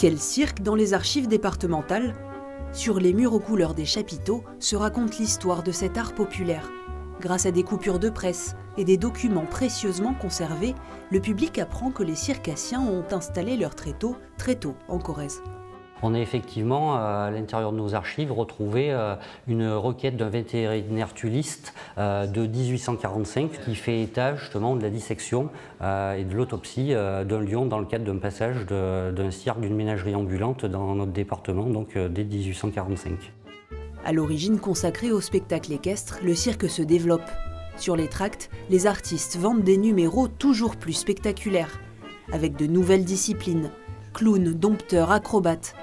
Quel cirque dans les archives départementales? Sur les murs aux couleurs des chapiteaux se raconte l'histoire de cet art populaire. Grâce à des coupures de presse et des documents précieusement conservés, le public apprend que les circassiens ont installé leur tréteau très tôt en Corrèze. On a effectivement, à l'intérieur de nos archives, retrouvé une requête d'un vétérinaire tuliste de 1845 qui fait état justement de la dissection et de l'autopsie d'un lion dans le cadre d'un passage d'un cirque, d'une ménagerie ambulante dans notre département, donc dès 1845. À l'origine consacré au spectacle équestre, le cirque se développe. Sur les tracts, les artistes vendent des numéros toujours plus spectaculaires, avec de nouvelles disciplines, clowns, dompteurs, acrobates.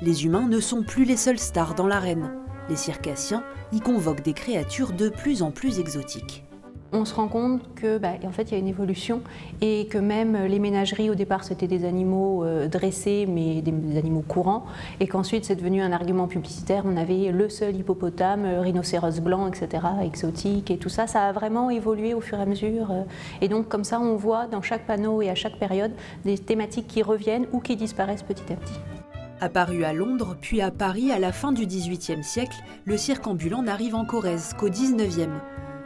Les humains ne sont plus les seules stars dans l'arène. Les circassiens y convoquent des créatures de plus en plus exotiques. On se rend compte que, en fait, il y a une évolution et que même les ménageries, au départ, c'était des animaux dressés, mais des animaux courants, et qu'ensuite, c'est devenu un argument publicitaire. On avait le seul hippopotame, rhinocéros blanc, etc., exotique, et tout ça, ça a vraiment évolué au fur et à mesure. Et donc, comme ça, on voit dans chaque panneau et à chaque période des thématiques qui reviennent ou qui disparaissent petit à petit. Apparu à Londres, puis à Paris à la fin du XVIIIe siècle, le cirque ambulant n'arrive en Corrèze qu'au XIXe.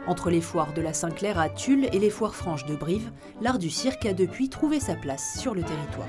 Entre les foires de la Saint-Clair à Tulle et les foires franches de Brive, l'art du cirque a depuis trouvé sa place sur le territoire.